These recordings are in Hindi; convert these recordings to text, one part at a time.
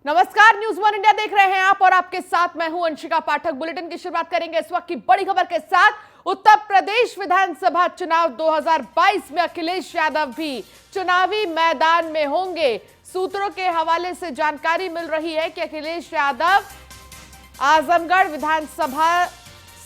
नमस्कार, न्यूज वन इंडिया देख रहे हैं आप और आपके साथ मैं हूं अंशिका पाठक। बुलेटिन की शुरुआत करेंगे इस वक्त की बड़ी खबर के साथ। उत्तर प्रदेश विधानसभा चुनाव 2022 में अखिलेश यादव भी चुनावी मैदान में होंगे। सूत्रों के हवाले से जानकारी मिल रही है कि अखिलेश यादव आजमगढ़ विधानसभा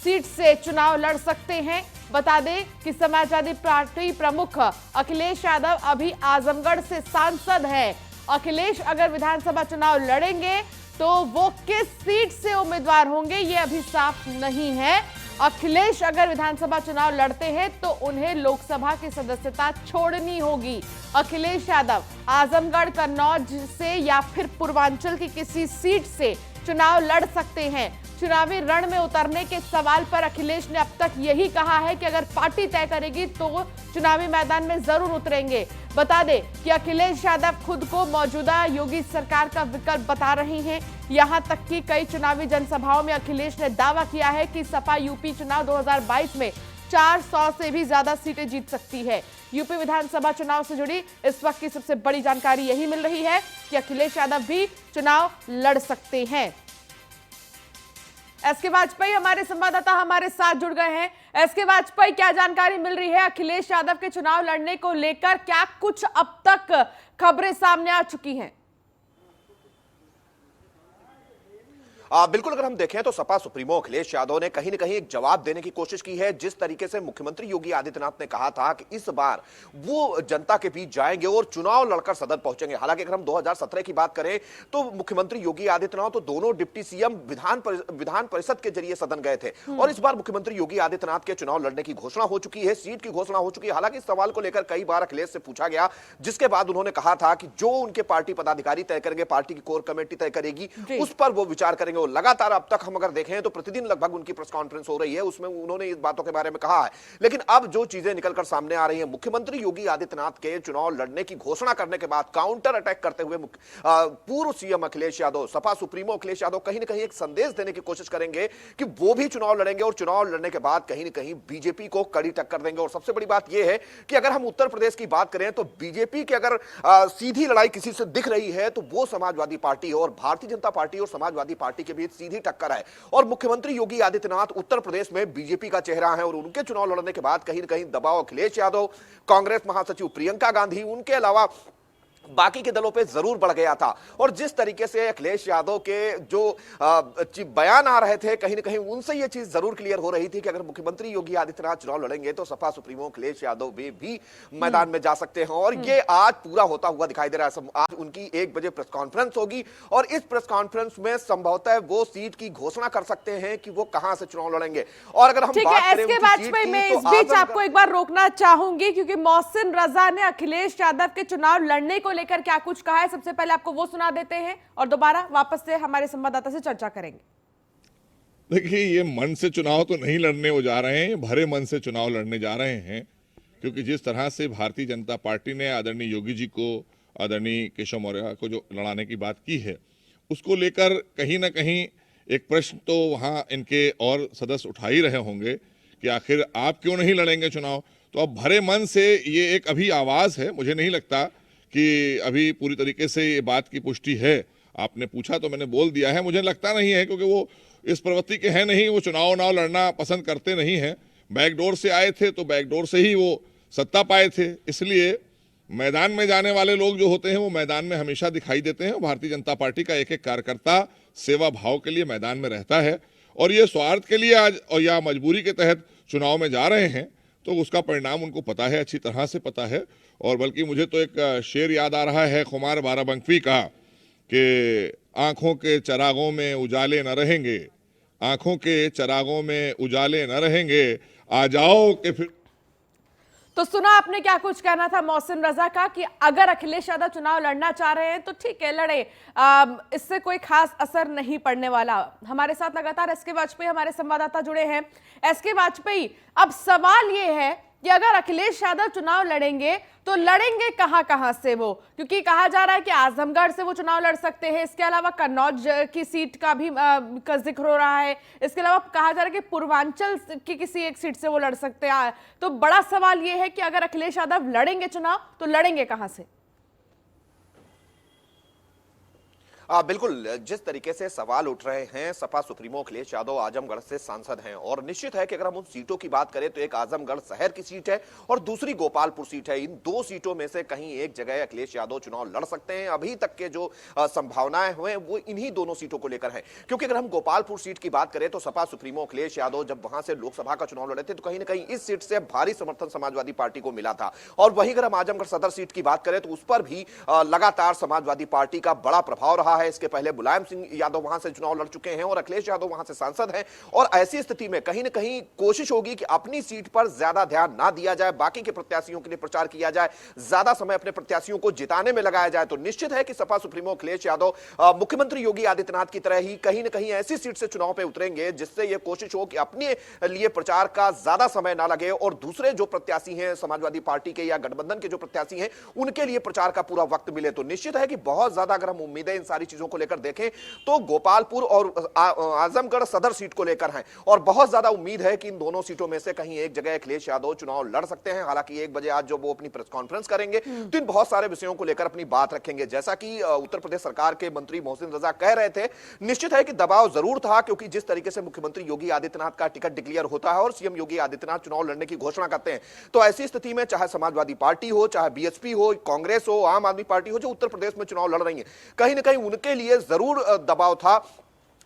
सीट से चुनाव लड़ सकते हैं। बता दें कि समाजवादी पार्टी प्रमुख अखिलेश यादव अभी आजमगढ़ से सांसद हैं। अखिलेश अगर विधानसभा चुनाव लड़ेंगे तो वो किस सीट से उम्मीदवार होंगे ये अभी साफ नहीं है। अखिलेश अगर विधानसभा चुनाव लड़ते हैं तो उन्हें लोकसभा की सदस्यता छोड़नी होगी। अखिलेश यादव आजमगढ़, कन्नौज से या फिर पूर्वांचल की किसी सीट से चुनाव लड़ सकते हैं। चुनावी रण में उतरने के सवाल पर अखिलेश ने अब तक यही कहा है कि अगर पार्टी तय करेगी तो चुनावी मैदान में जरूर उतरेंगे। बता दें कि अखिलेश यादव खुद को मौजूदा योगी सरकार का विकल्प बता रहे हैं। यहां तक कि कई चुनावी जनसभाओं में अखिलेश ने दावा किया है कि सपा यूपी चुनाव 2022 में 400 से भी ज्यादा सीटें जीत सकती है। यूपी विधानसभा चुनाव से जुड़ी इस वक्त की सबसे बड़ी जानकारी यही मिल रही है कि अखिलेश यादव भी चुनाव लड़ सकते हैं। एसके वाजपेयी हमारे संवाददाता हमारे साथ जुड़ गए हैं। एसके वाजपेयी, क्या जानकारी मिल रही है अखिलेश यादव के चुनाव लड़ने को लेकर? क्या कुछ अब तक खबरें सामने आ चुकी हैं? बिल्कुल, अगर हम देखें तो सपा सुप्रीमो अखिलेश यादव ने कहीं न कहीं एक जवाब देने की कोशिश की है। जिस तरीके से मुख्यमंत्री योगी आदित्यनाथ ने कहा था कि इस बार वो जनता के बीच जाएंगे और चुनाव लड़कर सदन पहुंचेंगे। हालांकि अगर हम 2017 की बात करें तो मुख्यमंत्री योगी आदित्यनाथ तो दोनों डिप्टी सीएम विधान परिषद के जरिए सदन गए थे और इस बार मुख्यमंत्री योगी आदित्यनाथ के चुनाव लड़ने की घोषणा हो चुकी है, सीट की घोषणा हो चुकी है। हालांकि इस सवाल को लेकर कई बार अखिलेश से पूछा गया, जिसके बाद उन्होंने कहा था कि जो उनके पार्टी पदाधिकारी तय करेंगे, पार्टी की कोर कमेटी तय करेगी, उस पर वो विचार करेंगे। और लगातार अब तक हम अगर देखें तो प्रतिदिन लगभग उनकी प्रेस कॉन्फ्रेंस हो रही है, उसमें उन्होंने इस बातों के बारे में कहा है। लेकिन अब जो चीजें निकलकर सामने आ रही हैं, मुख्यमंत्री योगी आदित्यनाथ के चुनाव लड़ने की घोषणा करने के बाद काउंटर अटैक करते हुए पूर्व सीएम अखिलेश यादव, सपा सुप्रीमो अखिलेश यादव कहीं ना कहीं एक संदेश देने की कोशिश करेंगे कि वो भी चुनाव लड़ेंगे और चुनाव लड़ने के बाद कहीं ना कहीं बीजेपी को कड़ी टक्कर देंगे। और सबसे बड़ी बात यह है कि अगर हम उत्तर प्रदेश की बात करें तो बीजेपी की अगर सीधी लड़ाई किसी से दिख रही है तो वो समाजवादी पार्टी है और भारतीय जनता पार्टी और समाजवादी पार्टी के बीच सीधी टक्कर है। और मुख्यमंत्री योगी आदित्यनाथ उत्तर प्रदेश में बीजेपी का चेहरा है और उनके चुनाव लड़ने के बाद कहीं न कहीं दबाव अखिलेश यादव, कांग्रेस महासचिव प्रियंका गांधी, उनके अलावा बाकी के दलों पे जरूर बढ़ गया था। और जिस तरीके से अखिलेश यादव के जो बयान आ रहे थे, कहीं ना कहीं उनसे ये चीज जरूर क्लियर हो रही थी कि अगर मुख्यमंत्री योगी आदित्यनाथ चुनाव लड़ेंगे तो सपा सुप्रीमो अखिलेश यादव भी मैदान में जा सकते हैं। और ये आज पूरा होता हुआ दिखाई दे रहा है। आज उनकी 1 बजे प्रेस कॉन्फ्रेंस होगी और इस प्रेस कॉन्फ्रेंस में संभवतः वो सीट की घोषणा कर सकते हैं कि वो कहां से चुनाव लड़ेंगे। और अगर हम बात करें एसके वाजपेयी, मैं इस बीच आपको एक बार रोकना चाहूंगी क्योंकि मोहसिन रजा ने अखिलेश यादव के चुनाव लड़ने को लेकर क्या कुछ कहा है, सबसे पहले आपको वो सुना देते हैं और दोबारा वापस से हमारे संवाददाता से चर्चा करेंगे। देखिए, ये मन से चुनाव तो नहीं लड़ने वो जा रहे हैं, भरे मन से चुनाव लड़ने जा रहे हैं। क्योंकि जिस तरह से भारतीय जनता पार्टी ने आदरणीय योगी जी को, आदरणीय केशव मौर्य को जो लड़ाने की बात की है, उसको लेकर कहीं ना कहीं एक प्रश्न तो वहाँ इनके और सदस्य उठा ही रहे होंगे कि आखिर आप क्यों नहीं लड़ेंगे चुनाव। तो अब भरे मन से ये एक अभी आवाज़ है, मुझे नहीं लगता कि अभी पूरी तरीके से ये बात की पुष्टि है। आपने पूछा तो मैंने बोल दिया है, मुझे लगता नहीं है क्योंकि वो इस प्रवृत्ति के हैं नहीं, वो चुनाव लड़ना पसंद करते नहीं हैं। बैकडोर से आए थे तो बैकडोर से ही वो सत्ता पाए थे, इसलिए मैदान में जाने वाले लोग जो होते हैं वो मैदान में हमेशा दिखाई देते हैं। भारतीय जनता पार्टी का एक एक कार्यकर्ता सेवा भाव के लिए मैदान में रहता है और ये स्वार्थ के लिए आज और या मजबूरी के तहत चुनाव में जा रहे हैं तो उसका परिणाम उनको पता है, अच्छी तरह से पता है। और बल्कि मुझे तो एक शेर याद आ रहा है खुमार बाराबंकी का कि आंखों के चरागों में उजाले न रहेंगे, आंखों के चरागों में उजाले न रहेंगे, आ जाओ कि फिर। तो सुना आपने क्या कुछ कहना था मोहसिन रजा का कि अगर अखिलेश यादव चुनाव लड़ना चाह रहे हैं तो ठीक है, लड़े, इससे कोई खास असर नहीं पड़ने वाला। हमारे साथ लगातार एसके वाजपेयी हमारे संवाददाता जुड़े हैं। एसके वाजपेयी, अब सवाल ये है कि अगर अखिलेश यादव चुनाव लड़ेंगे तो लड़ेंगे कहां कहां से वो, क्योंकि कहा जा रहा है कि आजमगढ़ से वो चुनाव लड़ सकते हैं, इसके अलावा कन्नौज की सीट का भी का जिक्र हो रहा है, इसके अलावा कहा जा रहा है कि पूर्वांचल की किसी एक सीट से वो लड़ सकते हैं। तो बड़ा सवाल ये है कि अगर अखिलेश यादव लड़ेंगे चुनाव तो लड़ेंगे कहां से? बिल्कुल, जिस तरीके से सवाल उठ रहे हैं, सपा सुप्रीमो अखिलेश यादव आजमगढ़ से सांसद हैं और निश्चित है कि अगर हम उन सीटों की बात करें तो एक आजमगढ़ शहर की सीट है और दूसरी गोपालपुर सीट है। इन दो सीटों में से कहीं एक जगह अखिलेश यादव चुनाव लड़ सकते हैं। अभी तक के जो संभावनाएं हुए वो इन्हीं दोनों सीटों को लेकर है, क्योंकि अगर हम गोपालपुर सीट की बात करें तो सपा सुप्रीमो अखिलेश यादव जब वहां से लोकसभा का चुनाव लड़े थे तो कहीं ना कहीं इस सीट से भारी समर्थन समाजवादी पार्टी को मिला था। और वहीं अगर हम आजमगढ़ सदर सीट की बात करें तो उस पर भी लगातार समाजवादी पार्टी का बड़ा प्रभाव रहा है। इसके पहले मुलायम सिंह यादव वहां से चुनाव लड़ चुके हैं और अखिलेश यादव वहां से सांसद हैं और ऐसी स्थिति में कहीं ना कहीं कोशिश होगी कि अपनी सीट पर ज्यादा ध्यान ना दिया जाए, बाकी के प्रत्याशियों के लिए प्रचार किया जाए, ज्यादा समय अपने प्रत्याशियों को जिताने में लगाया जाए। तो निश्चित है कि सपा सुप्रीमो अखिलेश यादव मुख्यमंत्री योगी आदित्यनाथ की तरह ही कहीं ना कहीं ऐसी सीट से चुनाव पे उतरेंगे जिससे यह कोशिश हो कि अपने लिए प्रचार का ज्यादा समय ना लगे और दूसरे जो प्रत्याशी हैं समाजवादी पार्टी के या गठबंधन के जो प्रत्याशी हैं उनके लिए प्रचार का पूरा वक्त मिले। तो निश्चित है कि बहुत ज्यादा अगर हम उम्मीदें इन सारी चीजों को लेकर देखें तो गोपालपुर और आजमगढ़ सदर सीट को लेकर हैं और बहुत ज्यादा उम्मीद है कि इन दोनों सीटों में से कहीं एक जगह अखिलेश यादव चुनाव लड़ सकते हैं। हालांकि 1 बजे आज जो वो अपनी प्रेस कॉन्फ्रेंस करेंगे तो इन बहुत सारे विषयों को लेकर अपनी बात रखेंगे। जैसा कि उत्तर प्रदेश सरकार के मंत्री मोहसिन रजा कह रहे थे, निश्चित है कि दबाव जरूर था, क्योंकि जिस तरीके से मुख्यमंत्री योगी आदित्यनाथ का टिकट डिक्लेयर होता है और सीएम योगी आदित्यनाथ चुनाव लड़ने की घोषणा करते हैं, तो ऐसी स्थिति में चाहे समाजवादी पार्टी हो, चाहे बीएसपी हो, कांग्रेस हो, आम आदमी पार्टी हो, जो उत्तर प्रदेश में चुनाव लड़ रही है, कहीं ना कहीं उनके लिए जरूर दबाव था।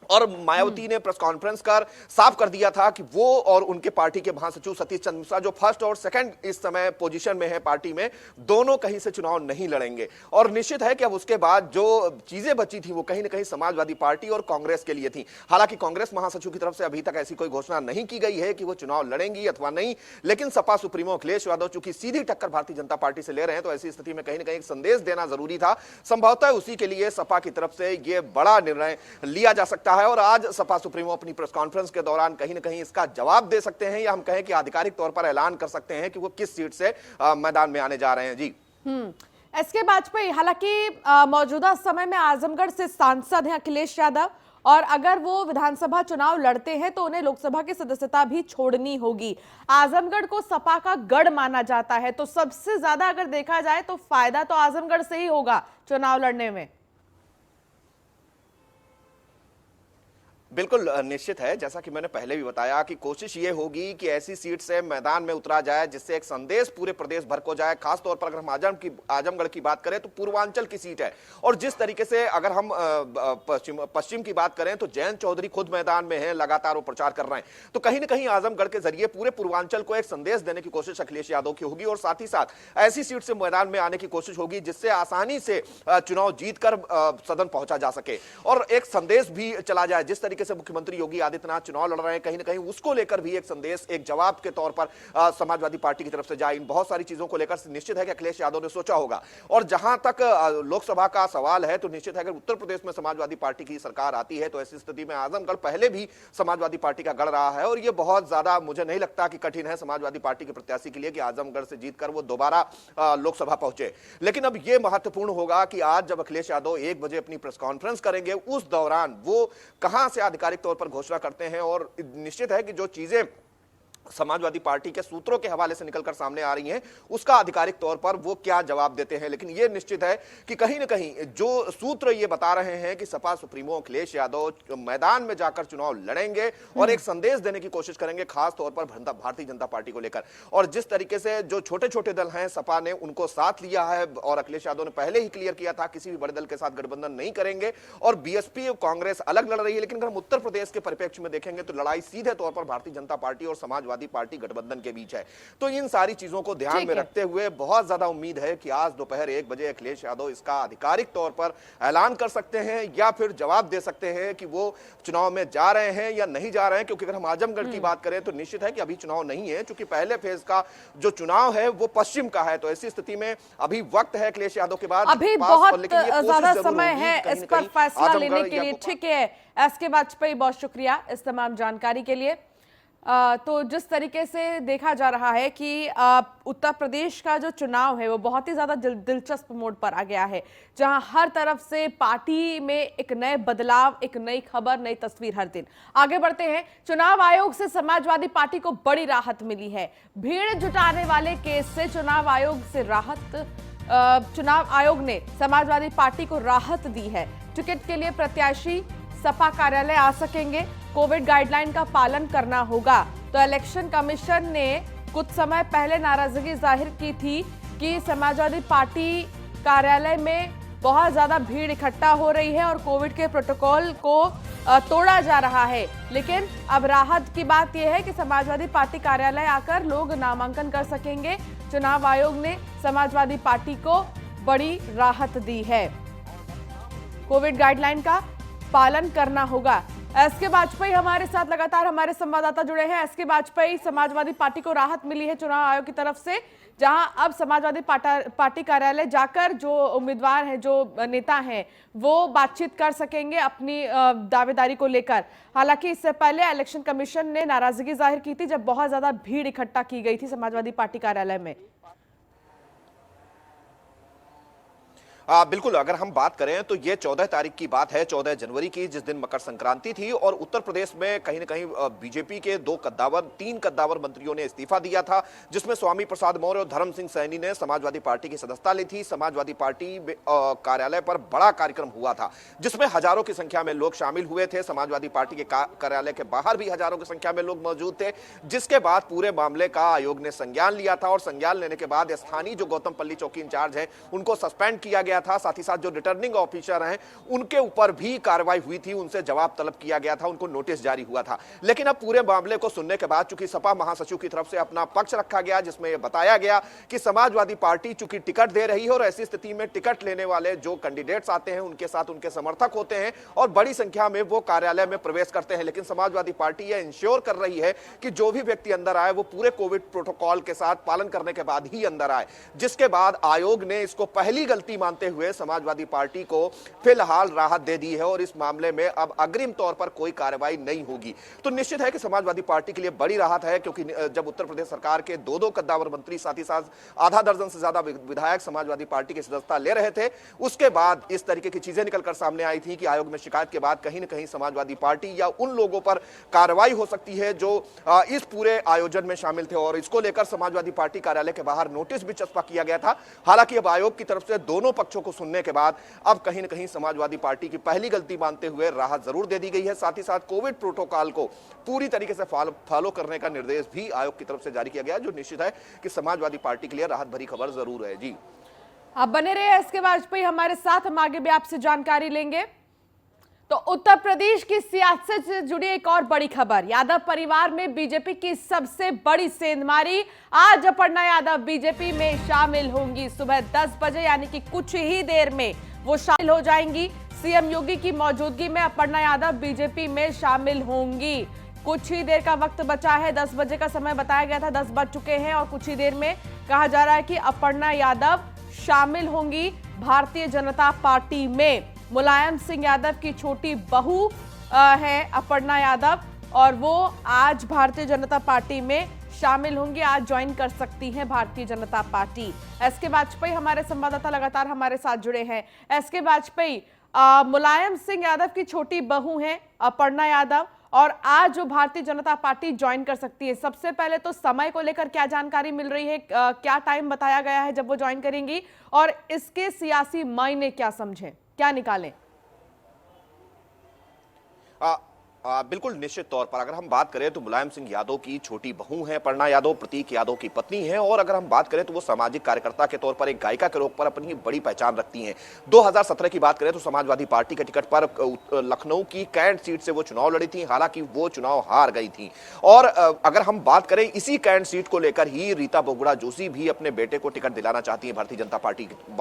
और मायावती ने प्रेस कॉन्फ्रेंस कर साफ कर दिया था कि वो और उनके पार्टी के महासचिव सतीश चंद्र मिश्रा, जो फर्स्ट और सेकंड इस समय पोजीशन में है पार्टी में, दोनों कहीं से चुनाव नहीं लड़ेंगे। और निश्चित है कि अब उसके बाद जो चीजें बची थी वो कहीं ना कहीं समाजवादी पार्टी और कांग्रेस के लिए थी। हालांकि कांग्रेस महासचिव की तरफ से अभी तक ऐसी कोई घोषणा नहीं की गई है कि वो चुनाव लड़ेंगी अथवा नहीं, लेकिन सपा सुप्रीमो अखिलेश यादव चूंकि सीधी टक्कर भारतीय जनता पार्टी से ले रहे हैं तो ऐसी स्थिति में कहीं ना कहीं एक संदेश देना जरूरी था। संभवतः उसी के लिए सपा की तरफ से यह बड़ा निर्णय लिया जा सकता है और आज सपा सुप्रीमो अपनी प्रेस कॉन्फ्रेंस के दौरान कहीं ना कहीं इसका जवाब दे सकते हैं या हम कहें कि आधिकारिक तौर पर ऐलान कर सकते हैं कि वो किस सीट से मैदान में आने जा रहे हैं। जी एसके वाजपेयी हालांकि मौजूदा समय में आजमगढ़ से सांसद हैं अखिलेश यादव और अगर वो विधानसभा चुनाव लड़ते हैं तो उन्हें लोकसभा की सदस्यता भी छोड़नी होगी। आजमगढ़ को सपा का गढ़ माना जाता है, तो सबसे ज्यादा अगर देखा जाए तो फायदा तो आजमगढ़ से ही होगा चुनाव लड़ने में। बिल्कुल निश्चित है, जैसा कि मैंने पहले भी बताया कि कोशिश ये होगी कि ऐसी सीट से मैदान में उतरा जाए जिससे एक संदेश पूरे प्रदेश भर को जाए। खासतौर पर अगर हम आजमगढ़ की बात करें तो पूर्वांचल की सीट है और जिस तरीके से अगर हम पश्चिम की बात करें तो जयंत चौधरी खुद मैदान में हैं, लगातार वो प्रचार कर रहे हैं। तो कहीं ना कहीं आजमगढ़ के जरिए पूरे पूर्वांचल को एक संदेश देने की कोशिश अखिलेश यादव की होगी और साथ ही साथ ऐसी सीट से मैदान में आने की कोशिश होगी जिससे आसानी से चुनाव जीतकर सदन पहुंचा जा सके और एक संदेश भी चला जाए। जिस तरीके से मुख्यमंत्री योगी आदित्यनाथ चुनाव लड़ रहे हैं, कहीं ना कहीं उसको लेकर भी एक संदेश, एक जवाब के तौर पर समाजवादी पार्टी की तरफ से जाए। इन बहुत सारी चीजों को लेकर निश्चित है कि अखिलेश यादव ने सोचा होगा। और जहां तक लोकसभा का सवाल है तो निश्चित है कि उत्तर प्रदेश में समाजवादी पार्टी की सरकार आती है तो ऐसी स्थिति में आजमगढ़ पहले भी समाजवादी पार्टी का गढ़ रहा है और यह बहुत ज्यादा मुझे नहीं लगता कि कठिन है समाजवादी पार्टी के प्रत्याशी के लिए कि आजमगढ़ से जीतकर वो दोबारा लोकसभा पहुंचे। लेकिन अब यह महत्वपूर्ण होगा कि आज जब अखिलेश यादव 1 बजे अपनी प्रेस कॉन्फ्रेंस करेंगे उस दौरान वो कहां से आधिकारिक तौर पर घोषणा करते हैं और निश्चित है कि जो चीजें समाजवादी पार्टी के सूत्रों के हवाले से निकलकर सामने आ रही हैं उसका आधिकारिक तौर पर वो क्या जवाब देते हैं। लेकिन यह निश्चित है कि कहीं ना कहीं जो सूत्र ये बता रहे हैं कि सपा सुप्रीमो अखिलेश यादव मैदान में जाकर चुनाव लड़ेंगे और एक संदेश देने की कोशिश करेंगे खास तौर पर भारतीय जनता पार्टी को लेकर। और जिस तरीके से जो छोटे छोटे दल हैं सपा ने उनको साथ लिया है और अखिलेश यादव ने पहले ही क्लियर किया था किसी भी बड़े दल के साथ गठबंधन नहीं करेंगे और बीएसपी और कांग्रेस अलग लड़ रही है। लेकिन अगर हम उत्तर प्रदेश के परिप्रेक्ष्य में देखेंगे तो लड़ाई सीधे तौर पर भारतीय जनता पार्टी और समाजवादी पार्टी गठबंधन के बीच है। तो इन सारी चीजों को ध्यान में रखते हुए बहुत ज्यादा उम्मीद है कि आज दोपहर 1 बजे अखिलेश यादव इसका आधिकारिक तौर पर ऐलान कर सकते हैं या फिर जवाब दे सकते हैं कि वो चुनाव में जा रहे हैं या नहीं जा रहे हैं। क्योंकि अगर हम आजमगढ़ की बात करें तो निश्चित है कि अभी चुनाव नहीं है, क्योंकि पहले फेज का जो चुनाव है वो पश्चिम का है। तो ऐसी स्थिति में अभी वक्त है अखिलेश यादव के बाद अभी बहुत ज्यादा समय है इस पर फैसला लेने के लिए। ठीक है एसके वाजपेयी, बहुत शुक्रिया इस तमाम जानकारी के लिए। तो जिस तरीके से देखा जा रहा है कि उत्तर प्रदेश का जो चुनाव है वो बहुत ही ज्यादा दिलचस्प मोड़ पर आ गया है, जहां हर तरफ से पार्टी में एक नए बदलाव, एक नई खबर, नई तस्वीर हर दिन। आगे बढ़ते हैं। चुनाव आयोग से समाजवादी पार्टी को बड़ी राहत मिली है। भीड़ जुटाने वाले केस से चुनाव आयोग ने समाजवादी पार्टी को राहत दी है। टिकट के लिए प्रत्याशी सपा कार्यालय आ सकेंगे। कोविड गाइडलाइन का पालन करना होगा। तो इलेक्शन कमीशन ने कुछ समय पहले नाराजगी जाहिर की थी कि समाजवादी पार्टी कार्यालय में बहुत ज्यादा भीड़ इकट्ठा हो रही है और कोविड के प्रोटोकॉल को तोड़ा जा रहा है। लेकिन अब राहत की बात यह है कि समाजवादी पार्टी कार्यालय आकर लोग नामांकन कर सकेंगे। चुनाव आयोग ने समाजवादी पार्टी को बड़ी राहत दी है। कोविड गाइडलाइन का पालन करना होगा। एसके वाजपेयी हमारे साथ लगातार हमारे संवाददाता जुड़े हैं। एसके वाजपेयी, समाजवादी पार्टी को राहत मिली है चुनाव आयोग की तरफ से, जहां अब समाजवादी पार्टी कार्यालय जाकर जो उम्मीदवार हैं, जो नेता हैं, वो बातचीत कर सकेंगे अपनी दावेदारी को लेकर। हालांकि इससे पहले इलेक्शन कमीशन ने नाराजगी जाहिर की थी जब बहुत ज्यादा भीड़ इकट्ठा की गई थी समाजवादी पार्टी कार्यालय में। बिल्कुल, अगर हम बात करें तो ये 14 तारीख की बात है, 14 जनवरी की, जिस दिन मकर संक्रांति थी और उत्तर प्रदेश में कहीं न कहीं बीजेपी के तीन कद्दावर मंत्रियों ने इस्तीफा दिया था, जिसमें स्वामी प्रसाद मौर्य और धर्म सिंह सैनी ने समाजवादी पार्टी की सदस्यता ली थी। समाजवादी पार्टी कार्यालय पर बड़ा कार्यक्रम हुआ था, जिसमें हजारों की संख्या में लोग शामिल हुए थे। समाजवादी पार्टी के कार्यालय के बाहर भी हजारों की संख्या में लोग मौजूद थे, जिसके बाद पूरे मामले का आयोग ने संज्ञान लिया था और संज्ञान लेने के बाद स्थानीय जो गौतम पल्ली चौकी इंचार्ज है उनको सस्पेंड किया गया था। साथ ही साथ जो रिटर्निंग ऑफिसर हैं उनके ऊपर भी कार्रवाई हुई थी, उनसे जवाब तलब किया गया था, उनको नोटिस जारी हुआ था। लेकिन अब पूरे मामले को सुनने के बाद चूंकि सपा महासचिव की तरफ से अपना पक्ष रखा गया, जिसमें यह बताया गया कि समाजवादी पार्टी चूंकि टिकट दे रही है और ऐसी स्थिति में टिकट लेने वाले जो कैंडिडेट्स आते हैं उनके साथ उनके समर्थक होते हैं और बड़ी संख्या में वो कार्यालय में प्रवेश करते हैं। लेकिन समाजवादी पार्टी यह इंश्योर कर रही है कि जो भी व्यक्ति अंदर आए वो पूरे कोविड प्रोटोकॉल के साथ पालन करने के बाद ही अंदर आए, जिसके बाद आयोग ने इसको पहली गलती मानते हुए समाजवादी पार्टी को फिलहाल राहत दे दी है और इस मामले में अब अग्रिम तौर पर कोई कार्रवाई नहीं होगी। तो निश्चित है कि समाजवादी पार्टी के लिए बड़ी राहत है, क्योंकि जब उत्तर प्रदेश सरकार के दो कद्दावर मंत्री, साथ ही साथ आधा दर्जन से ज्यादा विधायक समाजवादी पार्टी की सदस्यता ले रहे थे, उसके बाद इस तरीके की चीजें निकलकर सामने आई थी कि आयोग में शिकायत के बाद कहीं न कहीं समाजवादी पार्टी या उन लोगों पर कार्रवाई हो सकती है जो इस पूरे आयोजन में शामिल थे और इसको लेकर समाजवादी पार्टी कार्यालय के बाहर नोटिस भी चस्पा किया गया था। हालांकि अब आयोग की तरफ से दोनों पक्षों को सुनने के बाद अब कहीं न कहीं समाजवादी पार्टी की पहली गलती मानते हुए राहत जरूर दे दी गई है। साथ ही साथ कोविड प्रोटोकॉल को पूरी तरीके से फॉलो करने का निर्देश भी आयोग की तरफ से जारी किया गया, जो निश्चित है कि समाजवादी पार्टी के लिए राहत भरी खबर जरूर है। जी, आप बने रहे एसके वाजपेयी हमारे साथ, हम आगे भी आपसे जानकारी लेंगे। तो उत्तर प्रदेश की सियासत से जुड़ी एक और बड़ी खबर, यादव परिवार में बीजेपी की सबसे बड़ी सेंधमारी। आज अपर्णा यादव बीजेपी में शामिल होंगी। सुबह 10 बजे यानी कि कुछ ही देर में वो शामिल हो जाएंगी। सीएम योगी की मौजूदगी में अपर्णा यादव बीजेपी में शामिल होंगी। कुछ ही देर का वक्त बचा है, 10 बजे का समय बताया गया था, 10 बज चुके हैं और कुछ ही देर में कहा जा रहा है कि अपर्णा यादव शामिल होंगी भारतीय जनता पार्टी में। मुलायम सिंह यादव की छोटी बहू है अपर्णा यादव और वो आज भारतीय जनता पार्टी में शामिल होंगी, आज ज्वाइन कर सकती हैं भारतीय जनता पार्टी। एसके वाजपेयी हमारे संवाददाता लगातार हमारे साथ जुड़े हैं। एसके वाजपेयी, मुलायम सिंह यादव की छोटी बहू हैं अपर्णा यादव और आज जो भारतीय जनता पार्टी ज्वाइन कर सकती है, सबसे पहले तो समय को लेकर क्या जानकारी मिल रही है, क्या टाइम बताया गया है जब वो ज्वाइन करेंगी और इसके सियासी मायने क्या समझें, क्या निकालें? बिल्कुल निश्चित तौर पर अगर हम बात करें तो मुलायम सिंह यादव की छोटी बहू है अपर्णा यादव, प्रतीक यादव की पत्नी है और अगर हम बात करें तो वो सामाजिक कार्यकर्ता के तौर पर, एक गायिका के रूप पर अपनी बड़ी पहचान रखती हैं। 2017 की बात करें तो समाजवादी पार्टी के टिकट पर लखनऊ की कैंट सीट से वो चुनाव लड़ी थी, हालांकि वो चुनाव हार गई थी। और अगर हम बात करें इसी कैंट सीट को लेकर ही रीता बहुगुणा जोशी भी अपने बेटे को टिकट दिलाना चाहती है भारतीय जनता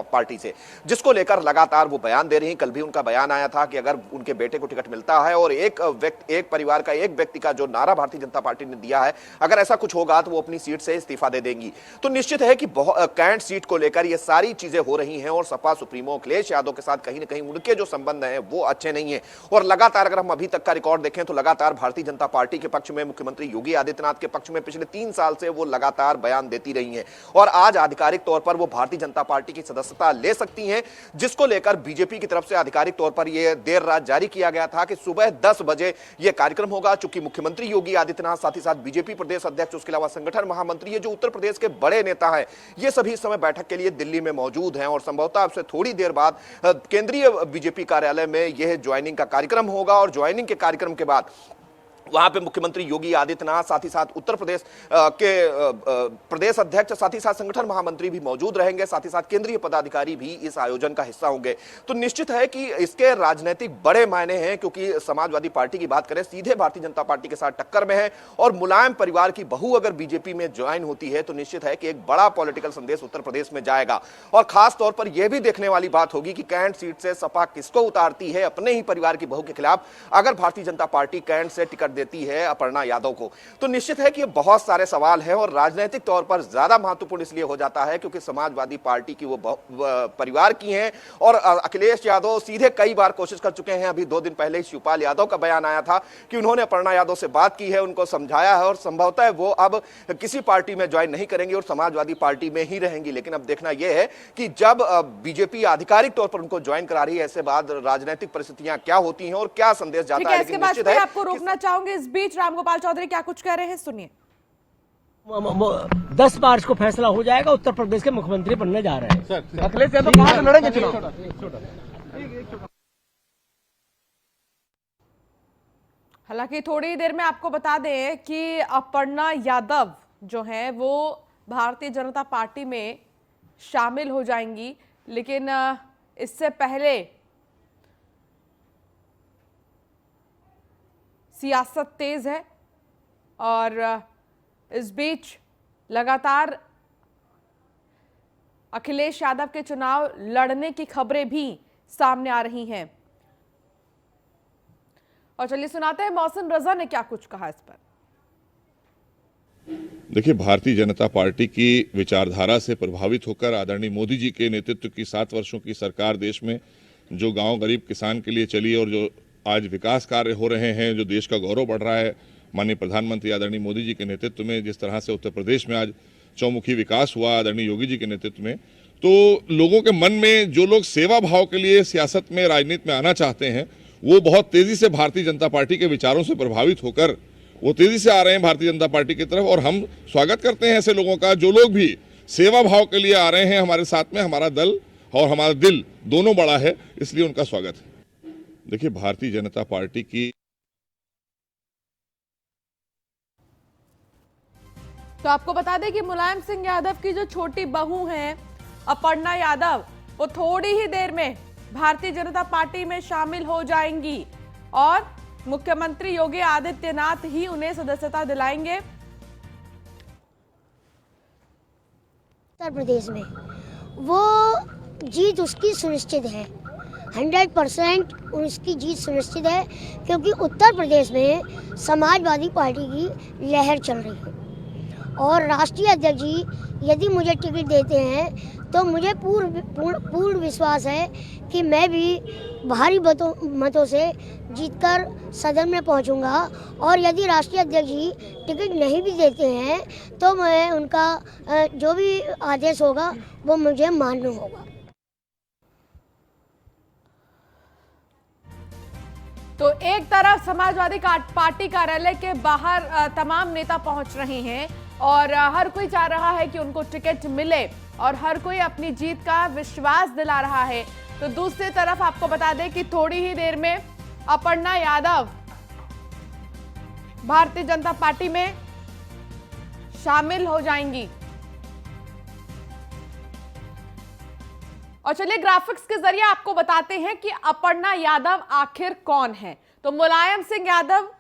पार्टी से, जिसको लेकर लगातार वो बयान दे रही हैं। कल भी उनका बयान आया था कि अगर उनके बेटे को टिकट मिलता है और एक परिवार का, एक व्यक्ति का जो नारा भारतीय जनता पार्टी ने दिया है, अगर ऐसा कुछ होगा तो वो अपनी सीट से इस्तीफा दे देंगी। तो निश्चित है कि कैंट सीट को लेकर ये सारी चीजें हो रही हैं और सपा सुप्रीमो अखिलेश यादव के साथ कहीं न कहीं उनके जो संबंध हैं वो अच्छे नहीं है। और लगातार अगर हम अभी तक का रिकॉर्ड देखें तो लगातार भारतीय जनता पार्टी के पक्ष में, मुख्यमंत्री योगी आदित्यनाथ के पक्ष में पिछले 3 साल से वो लगातार बयान देती रही हैं और आज आधिकारिक तौर पर वो भारतीय जनता पार्टी की सदस्यता ले सकती हैं, जिसको लेकर बीजेपी की तरफ से आधिकारिक तौर पर यह देर रात जारी किया गया था कि सुबह 10 बजे यह कार्यक्रम होगा। चूंकि मुख्यमंत्री योगी आदित्यनाथ, साथ ही साथ बीजेपी प्रदेश अध्यक्ष, उसके अलावा संगठन महामंत्री, ये जो उत्तर प्रदेश के बड़े नेता हैं, ये सभी इस समय बैठक के लिए दिल्ली में मौजूद हैं और संभवतः अब से थोड़ी देर बाद केंद्रीय बीजेपी कार्यालय में यह ज्वाइनिंग का कार्यक्रम होगा और ज्वाइनिंग के कार्यक्रम के बाद वहां पे मुख्यमंत्री योगी आदित्यनाथ, साथ ही साथ उत्तर प्रदेश के प्रदेश अध्यक्ष, साथ ही साथ संगठन महामंत्री भी मौजूद रहेंगे, साथ ही साथ केंद्रीय पदाधिकारी भी इस आयोजन का हिस्सा होंगे। तो निश्चित है कि इसके राजनीतिक बड़े मायने हैं, क्योंकि समाजवादी पार्टी की बात करें, सीधे भारतीय जनता पार्टी के साथ टक्कर में है और मुलायम परिवार की बहू अगर बीजेपी में ज्वाइन होती है तो निश्चित है कि एक बड़ा पॉलिटिकल संदेश उत्तर प्रदेश में जाएगा। और खास तौर पर यह भी देखने वाली बात होगी कि कैंट सीट से सपा किसको उतारती है, अपने ही परिवार की बहू के खिलाफ अगर भारतीय जनता पार्टी कैंट से टिकट देती है अपर्णा यादव को। तो निश्चित है कि ये बहुत सारे सवाल हैं और राजनीतिक तौर पर ज्यादा महत्वपूर्ण इसलिए हो जाता है क्योंकि समाजवादी पार्टी की वो परिवार की हैं और अखिलेश यादव सीधे कई बार कोशिश कर चुके हैं। अभी 2 दिन पहले ही शिवपाल यादव का बयान आया था कि उन्होंने अपर्णा यादव से बात की है, उनको समझाया है और संभवतः वो अब किसी पार्टी में ज्वाइन नहीं करेंगी और समाजवादी पार्टी में ही रहेंगी। लेकिन अब देखना यह है कि जब बीजेपी आधिकारिक तौर पर उनको ज्वाइन करा रही है, ऐसे बाद राजनीतिक परिस्थितियां क्या होती हैं और क्या संदेश जाता है। लेकिन निश्चित है आपको रोकना चाहूंगे इस बीच, रामगोपाल चौधरी क्या कुछ कह रहे हैं, सुनिए। 10 मार्च को फैसला हो जाएगा, उत्तर प्रदेश के मुख्यमंत्री बनने जा रहे हैं। अखिलेश यादव कहां से लड़ेंगे चुनाव? हालांकि थोड़ी देर में आपको बता दें कि अपर्णा यादव जो है वो भारतीय जनता पार्टी में शामिल हो जाएंगी, लेकिन इससे पहले सियासत तेज है और इस बीच लगातार अखिलेश यादव के चुनाव लड़ने की खबरें भी सामने आ रही हैं। और चलिए सुनाते हैं मौसम रजा ने क्या कुछ कहा इस पर। देखिए, भारतीय जनता पार्टी की विचारधारा से प्रभावित होकर आदरणीय मोदी जी के नेतृत्व की 7 वर्षों की सरकार देश में जो गांव गरीब किसान के लिए चली और जो आज विकास कार्य हो रहे हैं, जो देश का गौरव बढ़ रहा है, माननीय प्रधानमंत्री आदरणीय मोदी जी के नेतृत्व में जिस तरह से उत्तर प्रदेश में आज चौमुखी विकास हुआ आदरणीय योगी जी के नेतृत्व में, तो लोगों के मन में जो लोग सेवा भाव के लिए सियासत में, राजनीति में आना चाहते हैं, वो बहुत तेजी से भारतीय जनता पार्टी के विचारों से प्रभावित होकर वो तेजी से आ रहे हैं भारतीय जनता पार्टी की तरफ। और हम स्वागत करते हैं ऐसे लोगों का जो लोग भी सेवा भाव के लिए आ रहे हैं हमारे साथ में। हमारा दल और हमारा दिल दोनों बड़ा है, इसलिए उनका स्वागत है। देखिए, भारतीय जनता पार्टी की तो आपको बता दें कि मुलायम सिंह यादव की जो छोटी बहू हैं अपर्णा यादव, वो थोड़ी ही देर में भारतीय जनता पार्टी में शामिल हो जाएंगी और मुख्यमंत्री योगी आदित्यनाथ ही उन्हें सदस्यता दिलाएंगे। उत्तर प्रदेश में वो जीत उसकी सुनिश्चित है, 100% उसकी जीत सुनिश्चित है, क्योंकि उत्तर प्रदेश में समाजवादी पार्टी की लहर चल रही है और राष्ट्रीय अध्यक्ष जी यदि मुझे टिकट देते हैं तो मुझे पूर्ण विश्वास है कि मैं भी भारी मतों से जीतकर सदन में पहुंचूंगा और यदि राष्ट्रीय अध्यक्ष जी टिकट नहीं भी देते हैं तो मैं उनका जो भी आदेश होगा वो मुझे मान्य होगा। तो एक तरफ समाजवादी पार्टी कार्यालय के बाहर तमाम नेता पहुंच रहे हैं और हर कोई चाह रहा है कि उनको टिकट मिले और हर कोई अपनी जीत का विश्वास दिला रहा है। तो दूसरी तरफ आपको बता दें कि थोड़ी ही देर में अपर्णा यादव भारतीय जनता पार्टी में शामिल हो जाएंगी। और चलिए ग्राफिक्स के जरिए आपको बताते हैं कि अपर्णा यादव आखिर कौन है। तो मुलायम सिंह यादव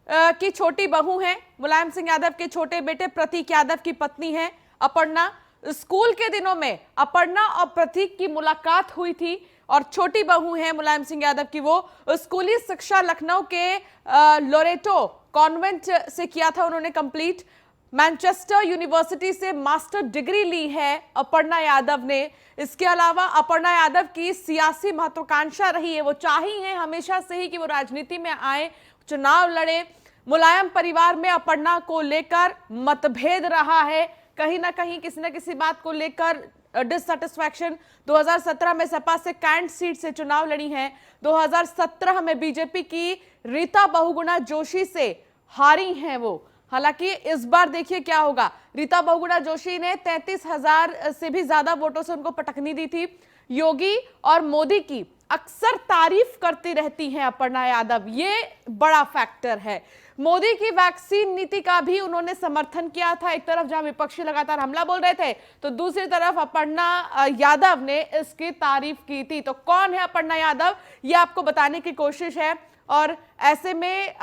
की छोटी बहू हैं, मुलायम सिंह यादव के छोटे बेटे प्रतीक यादव की पत्नी है अपर्णा। स्कूल के दिनों में अपर्णा और प्रतीक की मुलाकात हुई थी और छोटी बहू है मुलायम सिंह यादव की, वो स्कूली शिक्षा लखनऊ के लोरेटो कॉन्वेंट से किया था उन्होंने कंप्लीट। मैनचेस्टर यूनिवर्सिटी से मास्टर डिग्री ली है अपर्णा यादव ने। इसके अलावा अपर्णा यादव की सियासी महत्वाकांक्षा रही है, वो चाही हैं हमेशा से ही कि वो राजनीति में आए, चुनाव लड़े। मुलायम परिवार में अपर्णा को लेकर मतभेद रहा है, कहीं ना कहीं किसी न किसी बात को लेकर डिससेटिस्फैक्शन। 2017 में सपा से कैंट सीट से चुनाव लड़ी हैं। 2017 में बीजेपी की रीता बहुगुणा जोशी से हारी हैं वो। हालांकि इस बार देखिए क्या होगा। रीता बहुगुणा जोशी ने 33,000 से भी ज्यादा वोटों से उनको पटकनी दी थी। योगी और मोदी की अक्सर तारीफ करती रहती हैं अपर्णा यादव, ये बड़ा फैक्टर है। मोदी की वैक्सीन नीति का भी उन्होंने समर्थन किया था। एक तरफ जहां विपक्षी लगातार हमला बोल रहे थे, तो दूसरी तरफ अपर्णा यादव ने इसकी तारीफ की थी। तो कौन है अपर्णा यादव, ये आपको बताने की कोशिश है। और ऐसे में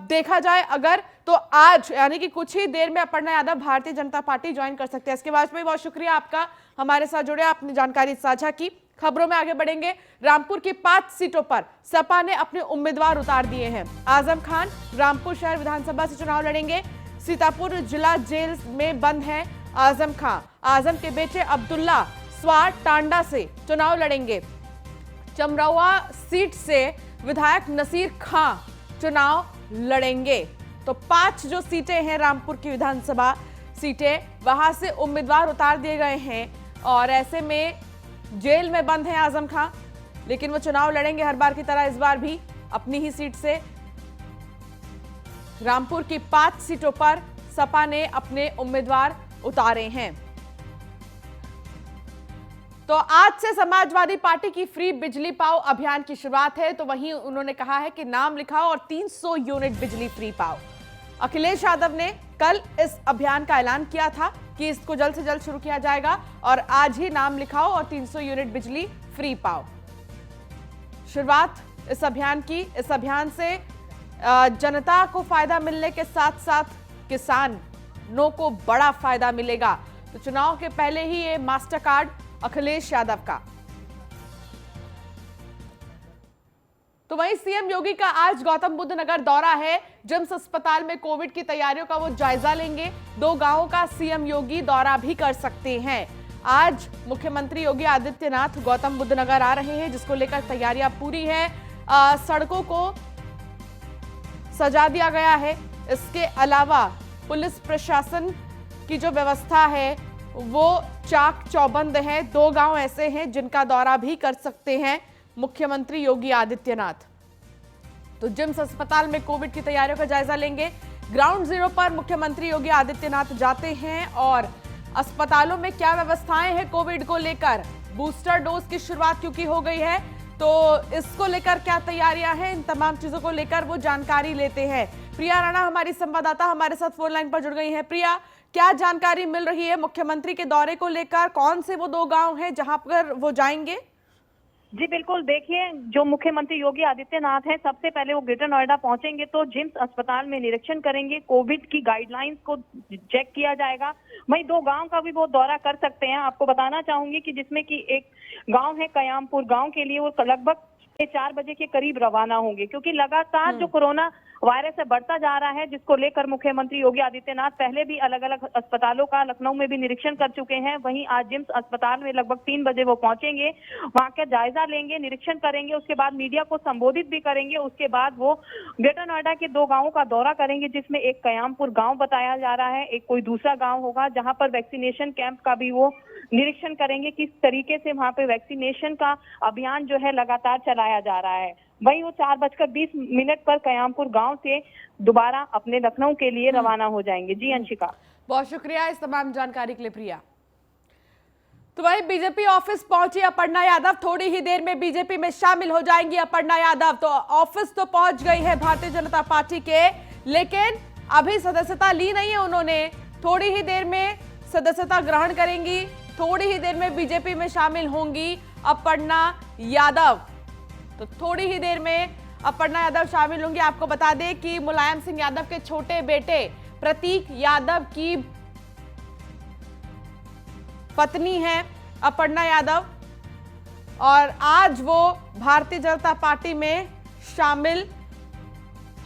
देखा जाए अगर, तो आज यानी कि कुछ ही देर में अपर्णा यादव भारतीय जनता पार्टी ज्वाइन कर सकते हैं। इसके वाजपेयी, बहुत शुक्रिया आपका हमारे साथ जुड़े, आपने जानकारी साझा की। खबरों में आगे बढ़ेंगे। रामपुर की 5 सीटों पर सपा ने अपने उम्मीदवार उतार दिए हैं। आजम खान रामपुर शहर विधानसभा से चुनाव लड़ेंगे। सीतापुर जिला जेल में बंद है आजम खान। आजम के बेटे अब्दुल्ला स्वार टांडा से चुनाव लड़ेंगे। चमरौआ सीट से विधायक नसीर खां चुनाव लड़ेंगे। तो 5 जो सीटें हैं रामपुर की विधानसभा सीटें, वहां से उम्मीदवार उतार दिए गए हैं। और ऐसे में जेल में बंद है आजम खां, लेकिन वो चुनाव लड़ेंगे हर बार की तरह इस बार भी अपनी ही सीट से। रामपुर की 5 सीटों पर सपा ने अपने उम्मीदवार उतारे हैं। तो आज से समाजवादी पार्टी की फ्री बिजली पाओ अभियान की शुरुआत है। तो वहीं उन्होंने कहा है कि नाम लिखाओ और 300 यूनिट बिजली फ्री पाओ। अखिलेश यादव ने कल इस अभियान का ऐलान किया था कि इसको जल्द से जल्द शुरू किया जाएगा और आज ही नाम लिखाओ और 300 यूनिट बिजली फ्री पाओ। शुरुआत इस अभियान की। इस अभियान से जनता को फायदा मिलने के साथ साथ किसानों को बड़ा फायदा मिलेगा। तो चुनाव के पहले ही ये मास्टर कार्ड अखिलेश यादव का। तो वहीं सीएम योगी का आज गौतम बुद्ध नगर दौरा है। जिम्स अस्पताल में कोविड की तैयारियों का वो जायजा लेंगे। 2 गांवों का सीएम योगी दौरा भी कर सकते हैं। आज मुख्यमंत्री योगी आदित्यनाथ गौतम बुद्ध नगर आ रहे हैं, जिसको लेकर तैयारियां पूरी है। सड़कों को सजा दिया गया है। इसके अलावा पुलिस प्रशासन की जो व्यवस्था है वो चाक चौबंद है। 2 गांव ऐसे हैं जिनका दौरा भी कर सकते हैं मुख्यमंत्री योगी आदित्यनाथ। तो जिम्स अस्पताल में कोविड की तैयारियों का जायजा लेंगे। ग्राउंड जीरो पर मुख्यमंत्री योगी आदित्यनाथ जाते हैं और अस्पतालों में क्या व्यवस्थाएं हैं कोविड को लेकर, बूस्टर डोज की शुरुआत क्योंकि हो गई है, तो इसको लेकर क्या तैयारियां हैं, इन तमाम चीजों को लेकर वो जानकारी लेते हैं। प्रिया राणा हमारी संवाददाता हमारे साथ फोन लाइन पर जुड़ गई हैं। प्रिया, क्या जानकारी मिल रही है मुख्यमंत्री के दौरे को लेकर? कौन से वो 2 गांव हैं जहां पर वो जाएंगे? जी बिल्कुल, देखिए जो मुख्यमंत्री योगी आदित्यनाथ हैं, सबसे पहले वो ग्रेटर नोएडा पहुंचेंगे तो जिम्स अस्पताल में निरीक्षण करेंगे। कोविड की गाइडलाइंस को चेक किया जाएगा। वहीं 2 गांव का भी वो दौरा कर सकते हैं। आपको बताना चाहूंगी कि जिसमें कि एक गांव है कयामपुर, गांव के लिए वो लगभग 4 बजे के करीब रवाना होंगे, क्योंकि लगातार जो कोरोना वायरस से बढ़ता जा रहा है, जिसको लेकर मुख्यमंत्री योगी आदित्यनाथ पहले भी अलग अलग अस्पतालों का लखनऊ में भी निरीक्षण कर चुके हैं। वहीं आज जिम्स अस्पताल में लगभग 3 बजे वो पहुंचेंगे, वहां का जायजा लेंगे, निरीक्षण करेंगे, उसके बाद मीडिया को संबोधित भी करेंगे। उसके बाद वो ग्रेटर नोएडा के 2 गांवों का दौरा करेंगे, जिसमें एक कयामपुर गांव बताया जा रहा है, एक कोई दूसरा गांव होगा जहां पर वैक्सीनेशन कैंप का भी वो निरीक्षण करेंगे, किस तरीके से वहां पे वैक्सीनेशन का अभियान जो है लगातार चलाया जा रहा है। वहीं वो 4:20 पर कयामपुर गांव से दोबारा अपने लखनऊ के लिए रवाना हो जाएंगे। जी अंशिका, बहुत शुक्रिया इस तमाम जानकारी के लिए प्रिया। तो वही बीजेपी ऑफिस पहुंची अपर्णा यादव, थोड़ी ही देर में बीजेपी में शामिल हो जाएंगी अपर्णा यादव। तो ऑफिस तो पहुंच गई है भारतीय जनता पार्टी के, लेकिन अभी सदस्यता ली नहीं है उन्होंने। थोड़ी ही देर में सदस्यता ग्रहण करेंगी, थोड़ी ही देर में बीजेपी में शामिल होंगी अपर्णा यादव। तो थोड़ी ही देर में अपर्णा यादव शामिल होंगी। आपको बता दें कि मुलायम सिंह यादव के छोटे बेटे प्रतीक यादव की पत्नी है अपर्णा यादव और आज वो भारतीय जनता पार्टी में शामिल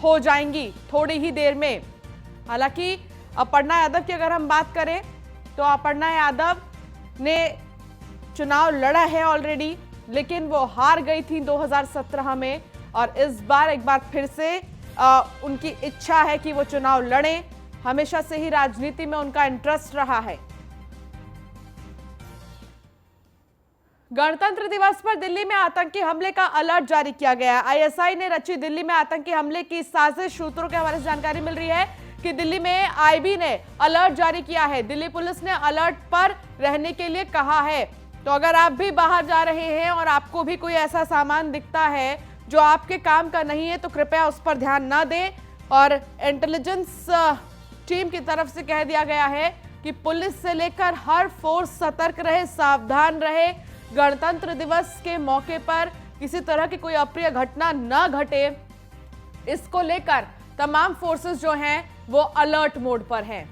हो जाएंगी थोड़ी ही देर में। हालांकि अपर्णा यादव की अगर हम बात करें तो अपर्णा यादव ने चुनाव लड़ा है ऑलरेडी, लेकिन वो हार गई थी 2017 में और इस बार एक बार फिर से उनकी इच्छा है कि वो चुनाव लड़ें। हमेशा से ही राजनीति में उनका इंटरेस्ट रहा है। गणतंत्र दिवस पर दिल्ली में आतंकी हमले का अलर्ट जारी किया गया है। आईएसआई ने रची दिल्ली में आतंकी हमले की साजिश। सूत्रों के हवाले से जानकारी मिल रही है कि दिल्ली में आईबी ने अलर्ट जारी किया है। दिल्ली पुलिस ने अलर्ट पर रहने के लिए कहा है। तो अगर आप भी बाहर जा रहे हैं और आपको भी कोई ऐसा सामान दिखता है जो आपके काम का नहीं है तो कृपया उस पर ध्यान ना दें। और इंटेलिजेंस टीम की तरफ से कह दिया गया है कि पुलिस से लेकर हर फोर्स सतर्क रहे, सावधान रहे। गणतंत्र दिवस के मौके पर किसी तरह की कोई अप्रिय घटना न घटे, इसको लेकर तमाम फोर्सेस जो हैं वो अलर्ट मोड पर हैं।